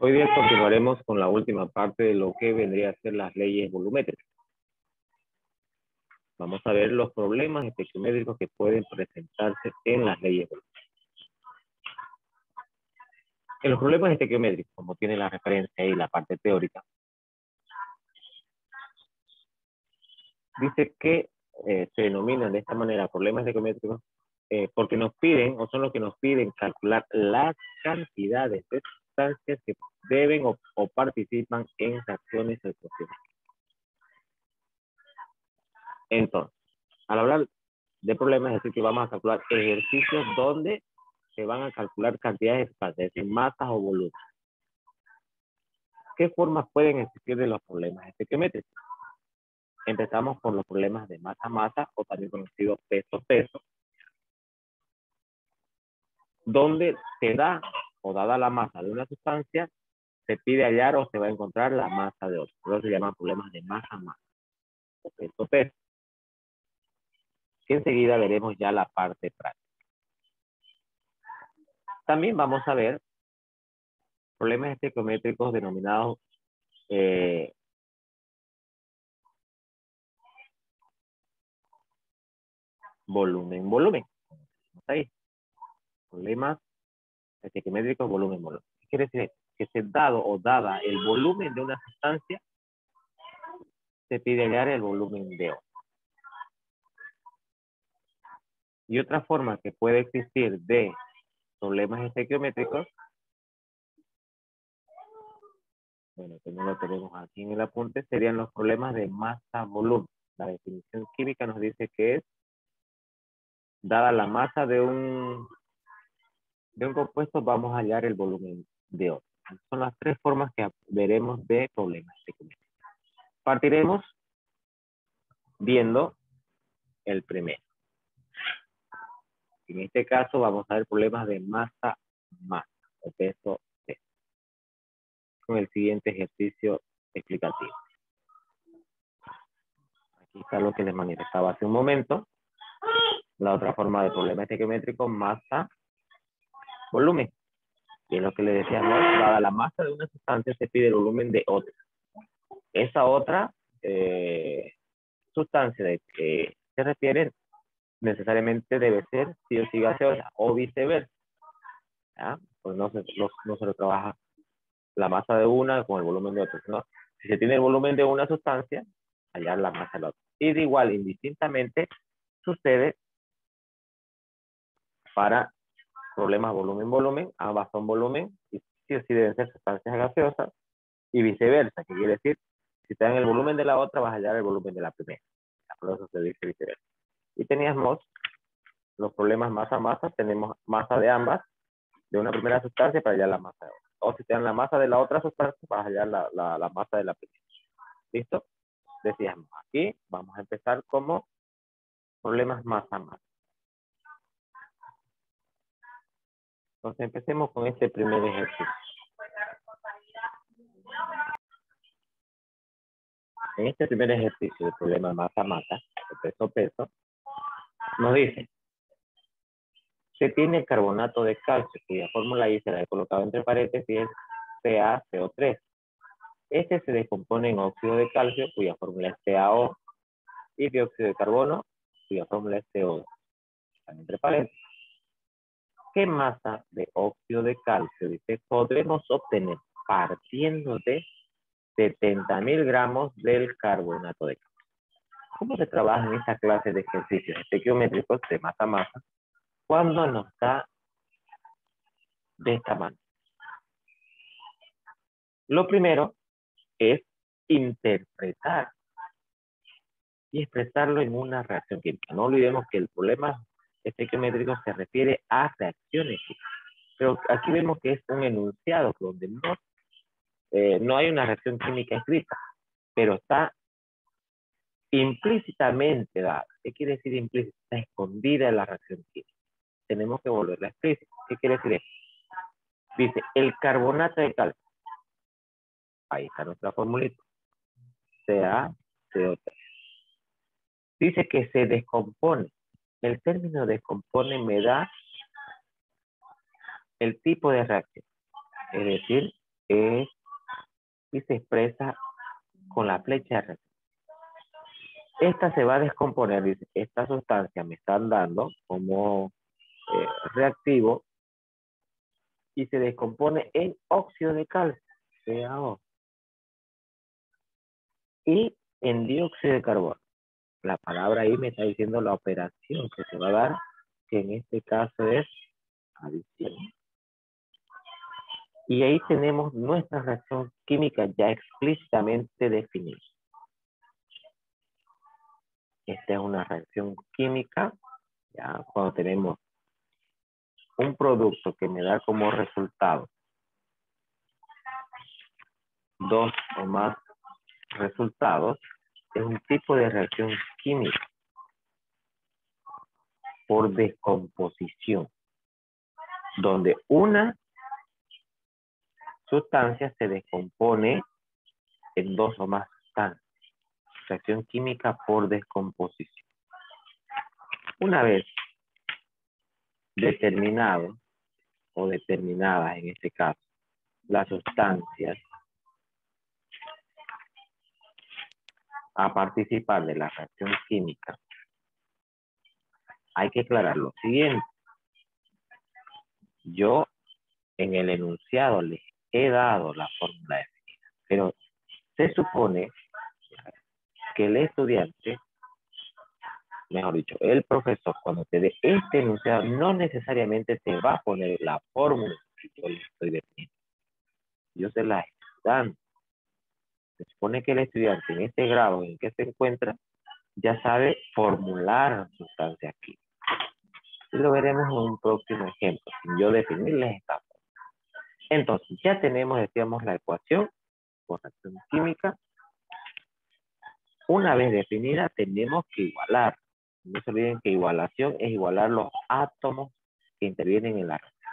Hoy día continuaremos con la última parte de lo que vendría a ser las leyes volumétricas. Vamos a ver los problemas estequiométricos que pueden presentarse en las leyes volumétricas. En los problemas estequiométricos, como tiene la referencia y la parte teórica, dice que se denominan de esta manera problemas estequiométricos porque nos piden, o son los que nos piden calcular las cantidades de sustancias que deben o participan en reacciones o ecuaciones. Entonces, al hablar de problemas, es decir, que vamos a calcular ejercicios donde se van a calcular cantidades de sustancias, es decir, masas o volúmenes. ¿Qué formas pueden existir de los problemas estequiométricos? Empezamos por los problemas de masa-masa, o también conocido peso-peso, donde se da o dada la masa de una sustancia, se pide hallar o se va a encontrar la masa de otra. Por eso se llaman problemas de masa-masa o peso-peso. Y enseguida veremos ya la parte práctica. También vamos a ver problemas estequiométricos denominados volumen. Ahí. Problemas estequiométricos, volumen. ¿Qué quiere decir? Que se dado o dada el volumen de una sustancia, se pide hallar el volumen de otra. Y otra forma que puede existir de problemas estequiométricos, bueno, que no lo tenemos aquí en el apunte, serían los problemas de masa-volumen. La definición química nos dice que es, dada la masa de un compuesto, vamos a hallar el volumen de otro. Son las tres formas que veremos de problemas estequiométricos. Partiremos viendo el primero. En este caso vamos a ver problemas de masa-masa o peso-peso. Con el siguiente ejercicio explicativo. Aquí está lo que les manifestaba hace un momento. La otra forma de problema estequiométrico, masa-volumen. Y es lo que le decíamos, dada la masa de una sustancia, se pide el volumen de otra. Esa otra sustancia de que se refiere necesariamente debe ser sí o sí gaseosa o viceversa. ¿Ya? Pues no se lo trabaja la masa de una con el volumen de otra, ¿no? Si se tiene el volumen de una sustancia, hallar la masa de la otra. Y de igual, indistintamente, sucede para problemas volumen-volumen, ambas son volumen, y sí o sí deben ser sustancias gaseosas, y viceversa, que quiere decir, si te dan el volumen de la otra, vas a hallar el volumen de la primera. Por eso se dice viceversa. Y teníamos los problemas masa-masa, tenemos masa de ambas, de una primera sustancia para hallar la masa de otra. O si te dan la masa de la otra sustancia, vas a hallar la masa de la primera. ¿Listo? Decíamos, aquí vamos a empezar como problemas masa-masa. Entonces empecemos con este primer ejercicio. En este primer ejercicio de problema masa-masa, de peso-peso, nos dice, se tiene el carbonato de calcio, cuya fórmula I se la he colocado entre paréntesis, es CaCO3. Este se descompone en óxido de calcio, cuya fórmula es CaO, y dióxido de carbono, cuya fórmula es CO2. Están entre paréntesis. ¿Qué masa de óxido de calcio, dice, podremos obtener partiendo de 70.000 gramos del carbonato de calcio? ¿Cómo se trabaja en esta clase de ejercicios estequiométricos de masa-masa cuando nos da de esta manera? Lo primero es interpretar y expresarlo en una reacción química. No olvidemos que el problema estequiométrico se refiere a reacciones químicas. Pero aquí vemos que es un enunciado donde no hay una reacción química escrita, pero está implícitamente dada. ¿Qué quiere decir implícita? Está escondida en la reacción química. Tenemos que volverla explícita. ¿Qué quiere decir eso? Dice, el carbonato de calcio. Ahí está nuestra formulita. CaCO3. Dice que se descompone. El término descompone me da el tipo de reacción. Es decir, es y se expresa con la flecha de reacción. Esta se va a descomponer, dice, esta sustancia me están dando como reactivo y se descompone en óxido de calcio, CaO, y en dióxido de carbono. La palabra ahí me está diciendo la operación que se va a dar, que en este caso es adición. Y ahí tenemos nuestra reacción química ya explícitamente definida. Esta es una reacción química, ya cuando tenemos un producto que me da como resultado dos o más resultados, es un tipo de reacción química por descomposición, donde una sustancia se descompone en dos o más sustancias. Reacción química por descomposición. Una vez determinado o determinadas en este caso las sustancias a participar de la reacción química, hay que aclarar lo siguiente. Yo en el enunciado les he dado la fórmula definida, pero se supone que el estudiante, mejor dicho, el profesor, cuando te dé este enunciado, no necesariamente te va a poner la fórmula que yo le estoy definiendo. Yo se la estoy dando. Se supone que el estudiante en este grado en que se encuentra ya sabe formular sustancias químicas. Y lo veremos en un próximo ejemplo, sin yo definirles esta fórmula. Entonces, ya tenemos, decíamos, la ecuación por reacción química. Una vez definida, tenemos que igualar. No se olviden que igualación es igualar los átomos que intervienen en la reacción.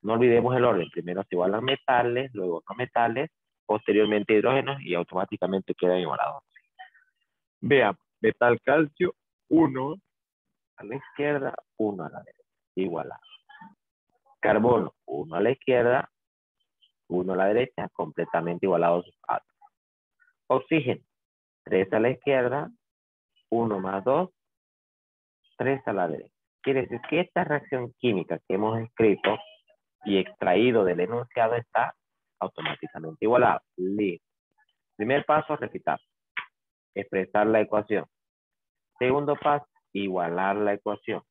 No olvidemos el orden. Primero se igualan metales, luego no metales, posteriormente hidrógenos y automáticamente quedan igualados. Vean, metal calcio, 1 a la izquierda, 1 a la derecha. Igualado. Carbono, 1 a la izquierda, 1 a la derecha, completamente igualados sus átomos. Oxígeno, 3 a la izquierda, 1 más 2, 3 a la derecha. Quiere decir que esta reacción química que hemos escrito y extraído del enunciado está automáticamente igualada. Listo. Primer paso, repitamos. Expresar la ecuación. Segundo paso, igualar la ecuación.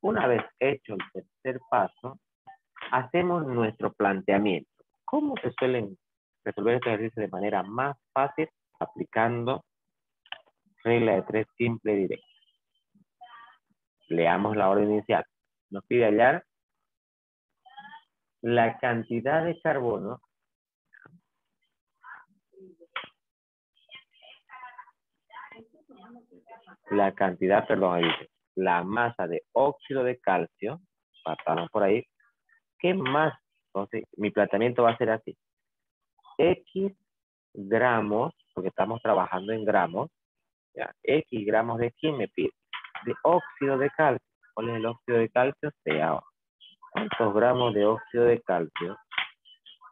Una vez hecho el tercer paso, hacemos nuestro planteamiento. ¿Cómo se suelen resolver estos ejercicios de manera más fácil? Aplicando regla de 3 simple y directa. Leamos la orden inicial. Nos pide hallar la cantidad de carbono ahí dice, la masa de óxido de calcio, pasamos por ahí, ¿qué más? Entonces, mi planteamiento va a ser así. X gramos, porque estamos trabajando en gramos, ya, X gramos de ¿qué me pide? De óxido de calcio. ¿Cuál es el óxido de calcio? CaO. ¿Cuántos gramos de óxido de calcio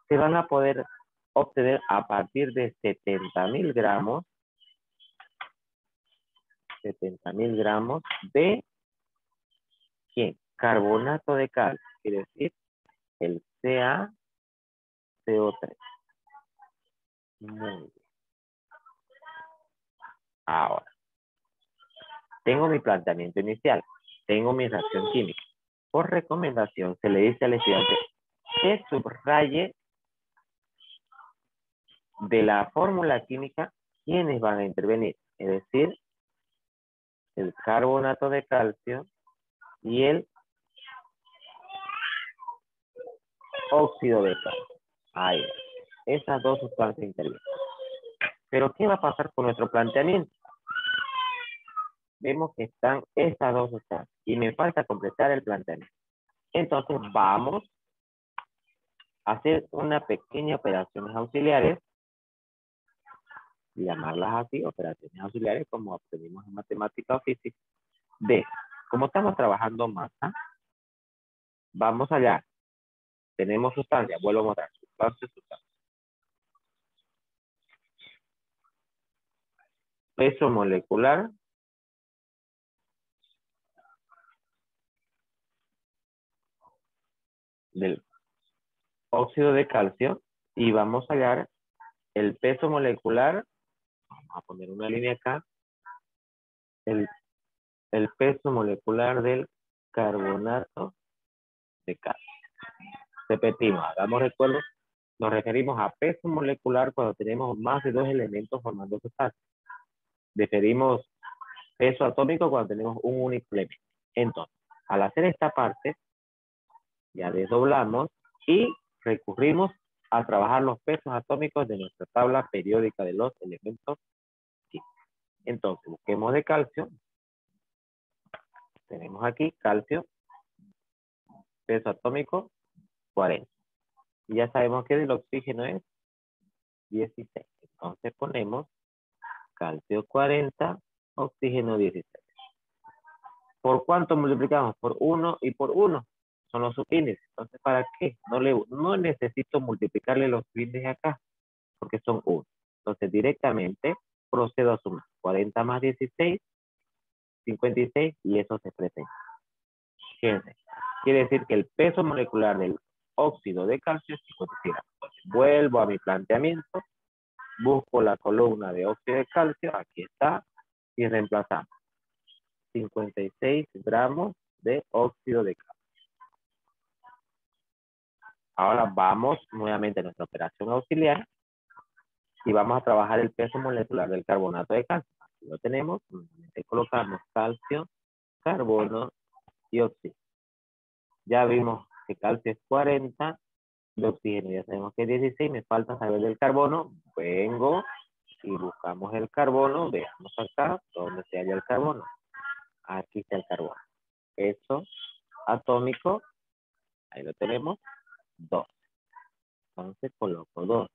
se van a poder obtener a partir de 70.000 gramos? 70.000 gramos de ¿qué? Carbonato de calcio, quiere decir el CaCO3. Muy bien. Ahora, tengo mi planteamiento inicial, tengo mi reacción química. Por recomendación, se le dice al estudiante que subraye de la fórmula química quiénes van a intervenir, es decir, el carbonato de calcio y el óxido de calcio. Ahí, esas dos sustancias intervienen. Pero, ¿qué va a pasar con nuestro planteamiento? Vemos que están estas dos sustancias y me falta completar el planteamiento. Entonces, vamos a hacer una pequeña operaciones auxiliares, llamarlas así, operaciones auxiliares como aprendimos en matemática o física, de, como estamos trabajando masa, vamos allá, tenemos sustancia, vuelvo a mostrar, calcio, sustancia. Peso molecular del óxido de calcio y vamos a hallar el peso molecular, vamos a poner una línea acá, el peso molecular del carbonato de calcio. Repetimos, hagamos recuerdo, nos referimos a peso molecular cuando tenemos más de 2 elementos formando sustancia. Referimos peso atómico cuando tenemos un único elemento. Entonces, al hacer esta parte, ya desdoblamos y recurrimos a trabajar los pesos atómicos de nuestra tabla periódica de los elementos químicos. Entonces, busquemos de calcio. Tenemos aquí calcio, peso atómico 40. Y ya sabemos que el oxígeno es 16. Entonces ponemos calcio 40, oxígeno 16. ¿Por cuánto multiplicamos? Por 1 y por 1. Son los subíndices. Entonces, ¿para qué? No necesito multiplicarle los subíndices acá, porque son 1. Entonces, directamente procedo a sumar. 40 más 16, 56, y eso se presenta. Fíjense. Quiere decir que el peso molecular del óxido de calcio es 56 gramos. Entonces, vuelvo a mi planteamiento, busco la columna de óxido de calcio, aquí está, y reemplazamos 56 gramos de óxido de calcio. Ahora vamos nuevamente a nuestra operación auxiliar y vamos a trabajar el peso molecular del carbonato de calcio. Aquí lo tenemos, nuevamente colocamos calcio, carbono y oxígeno. Ya vimos que calcio es 40, de oxígeno ya sabemos que es 16, me falta saber del carbono, vengo y buscamos el carbono, veamos acá dónde se halla el carbono. Aquí está el carbono. Peso atómico, ahí lo tenemos, 2. Entonces coloco 2.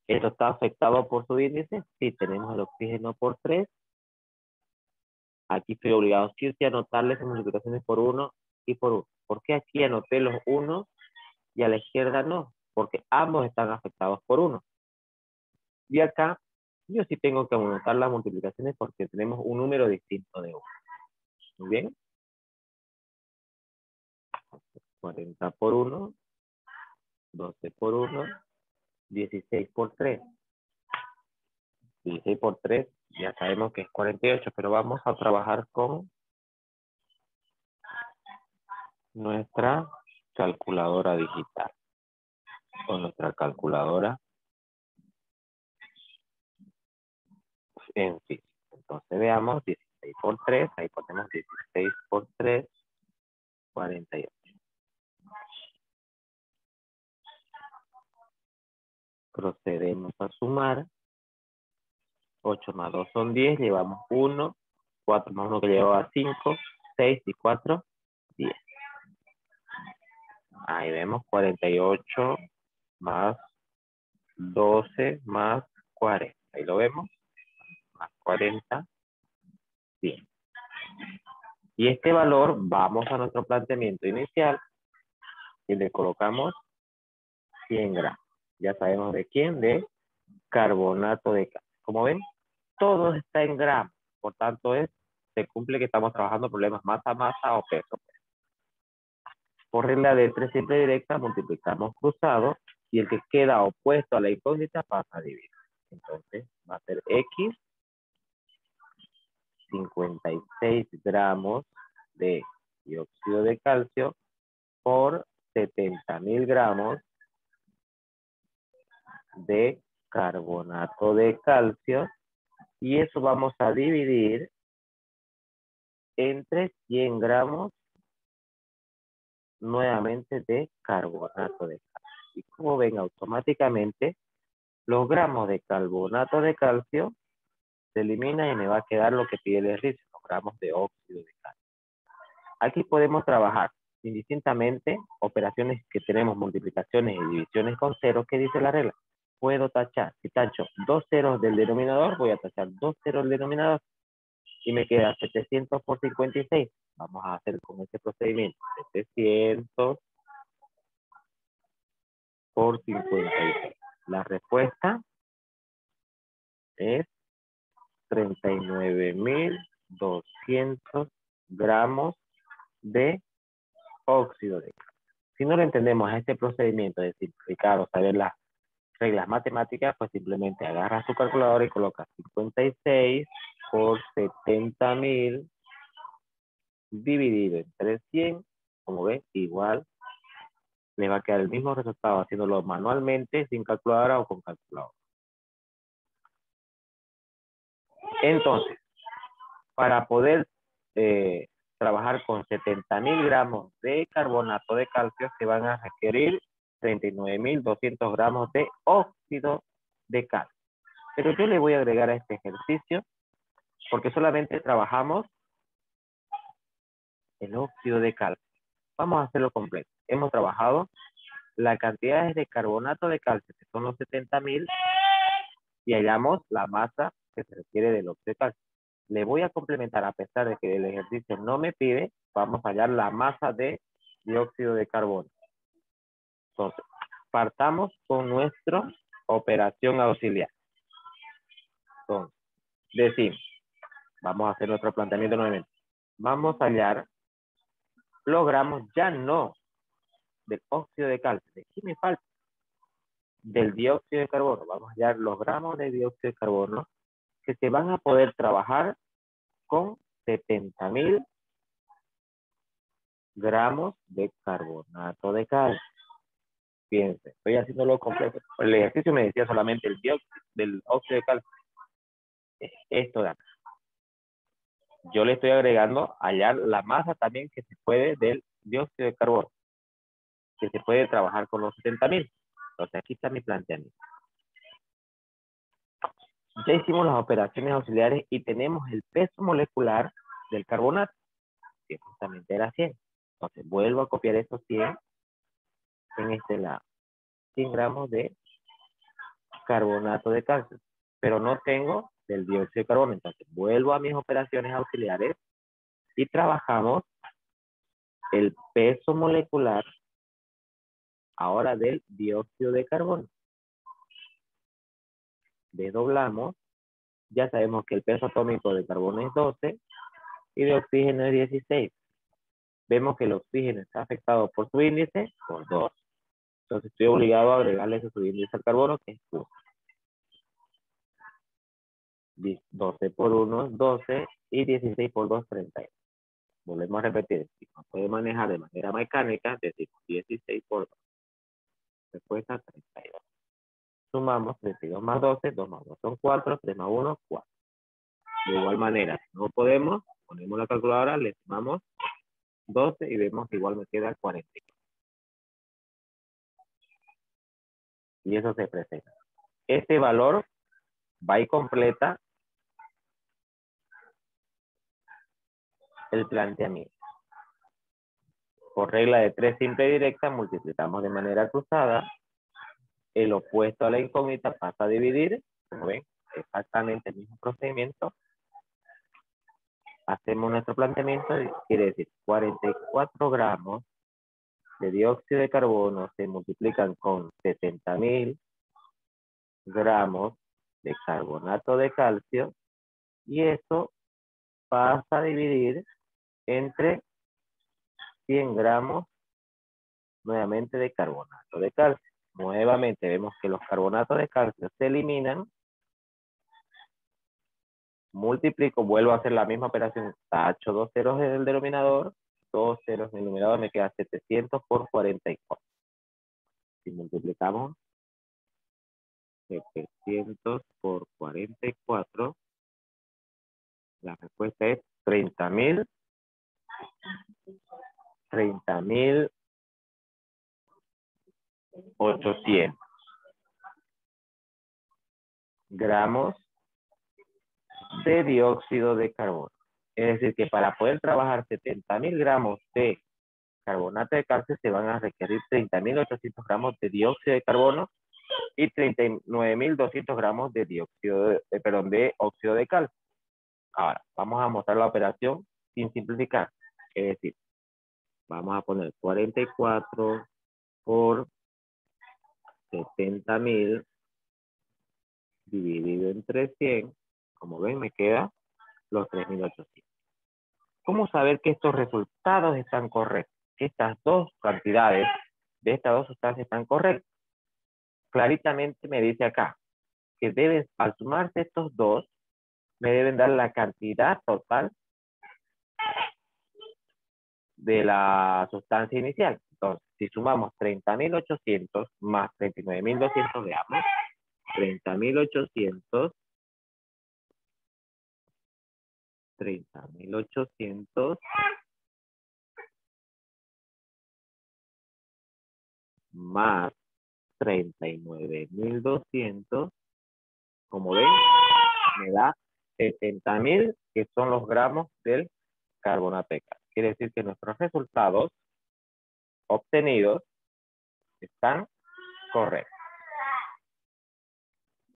¿Esto está afectado por su índice? Sí, tenemos el oxígeno por 3. Aquí estoy obligado sí a anotarle esas multiplicaciones por 1 y por 1. ¿Por qué aquí anoté los 1 y a la izquierda no? Porque ambos están afectados por 1. Y acá yo sí tengo que anotar las multiplicaciones porque tenemos un número distinto de 1. Muy bien. 40 por 1, 12 por 1, 16 por 3. 16 por 3, ya sabemos que es 48, pero vamos a trabajar con nuestra calculadora digital. Con nuestra calculadora en sí. Entonces veamos, 16 por 3, ahí ponemos 16 por 3, 48. Procedemos a sumar. 8 más 2 son 10, llevamos 1, 4 más 1 que llevaba 5, 6 y 4, 10. Ahí vemos 48 más 12 más 40. Ahí lo vemos, más 40, 100. Y este valor, vamos a nuestro planteamiento inicial y le colocamos 100 gramos. Ya sabemos de quién, de carbonato de calcio. Como ven, todo está en gramos. Por tanto, se cumple que estamos trabajando problemas masa-masa o peso. Por regla de 3 simple directa, multiplicamos cruzado y el que queda opuesto a la incógnita pasa a dividir. Entonces, va a ser X 56 gramos de dióxido de calcio por 70.000 gramos de carbonato de calcio, y eso vamos a dividir entre 100 gramos nuevamente de carbonato de calcio. Y como ven, automáticamente los gramos de carbonato de calcio se eliminan y me va a quedar lo que pide el ejercicio, los gramos de óxido de calcio. Aquí podemos trabajar indistintamente operaciones que tenemos multiplicaciones y divisiones con ceros. ¿Qué dice la regla? Puedo tachar. Si tacho 2 ceros del denominador, voy a tachar 2 ceros del denominador y me queda 700 por 56. Vamos a hacer con este procedimiento. 700 por 56. La respuesta es 39.200 gramos de óxido de calcio. Si no lo entendemos a este procedimiento de simplificar o saber las reglas matemáticas, pues simplemente agarras tu calculadora y colocas 56 por 70.000 dividido entre 100. Como ven, igual le va a quedar el mismo resultado haciéndolo manualmente, sin calculadora o con calculadora. Entonces, para poder trabajar con 70.000 gramos de carbonato de calcio, se van a requerir 39.200 gramos de óxido de calcio. Pero yo le voy a agregar a este ejercicio, porque solamente trabajamos el óxido de calcio. Vamos a hacerlo completo. Hemos trabajado la cantidad de carbonato de calcio, que son los 70.000, y hallamos la masa que se requiere del óxido de calcio. Le voy a complementar, a pesar de que el ejercicio no me pide, vamos a hallar la masa de dióxido de carbono. Entonces, partamos con nuestra operación auxiliar. Entonces, decimos, vamos a hacer nuestro planteamiento nuevamente. Vamos a hallar los gramos, ya no del óxido de calcio. ¿De qué me falta? Del dióxido de carbono. Vamos a hallar los gramos de dióxido de carbono que se van a poder trabajar con 70.000 gramos de carbonato de calcio. Fíjense, estoy haciéndolo completo. El ejercicio me decía solamente el dióxido del óxido de calcio. Esto de acá. Yo le estoy agregando hallar la masa también que se puede del dióxido de carbono, que se puede trabajar con los 70.000. Entonces aquí está mi planteamiento. Ya hicimos las operaciones auxiliares y tenemos el peso molecular del carbonato, que justamente era 100. Entonces vuelvo a copiar esos 100 en este lado. 100 gramos de carbonato de calcio, pero no tengo del dióxido de carbono. Entonces vuelvo a mis operaciones auxiliares y trabajamos el peso molecular ahora del dióxido de carbono. Desdoblamos, ya sabemos que el peso atómico de carbono es 12 y de oxígeno es 16. Vemos que el oxígeno está afectado por su índice por 2. Entonces estoy obligado a agregarle su índice al carbono, que es 1. 12 por 1 es 12 y 16 por 2 32. Volvemos a repetir. Si no puede manejar de manera mecánica, decimos 16 por 2. Respuesta 32. Sumamos 32 más 12, 2 más 2 son 4, 3 más 1, 4. De igual manera, si no podemos, ponemos la calculadora, le sumamos 12 y vemos que igual me queda 44. Y eso se presenta. Este valor va y completa el planteamiento. Por regla de 3 simple y directa, multiplicamos de manera cruzada. El opuesto a la incógnita pasa a dividir. Como ven, exactamente el mismo procedimiento. Hacemos nuestro planteamiento y quiere decir 44 gramos de dióxido de carbono se multiplican con 70.000 gramos de carbonato de calcio y eso pasa a dividir entre 100 gramos nuevamente de carbonato de calcio. Nuevamente vemos que los carbonatos de calcio se eliminan. Multiplico, vuelvo a hacer la misma operación. Tacho 2 ceros en el denominador, 2 ceros en el numerador, me queda 700 por 44. Si multiplicamos 700 por 44, la respuesta es 30.800 gramos de dióxido de carbono. Es decir, que para poder trabajar 70.000 gramos de carbonato de calcio se van a requerir 30.800 gramos de dióxido de carbono y 39.200 gramos de de óxido de calcio. Ahora, vamos a mostrar la operación sin simplificar. Es decir, vamos a poner 44 por 70.000 dividido entre 100, como ven, me queda los 3.800. ¿Cómo saber que estos resultados están correctos? Que estas dos cantidades de estas dos sustancias están correctas. Claritamente me dice acá que deben, al sumarse estos dos, me deben dar la cantidad total de la sustancia inicial. Entonces, si sumamos 30.800 más 39.200, veamos, 30.800 más 39.200, como ven, me da 70.000, que son los gramos del carbonato de calcio. Quiere decir que nuestros resultados obtenidos están correctos.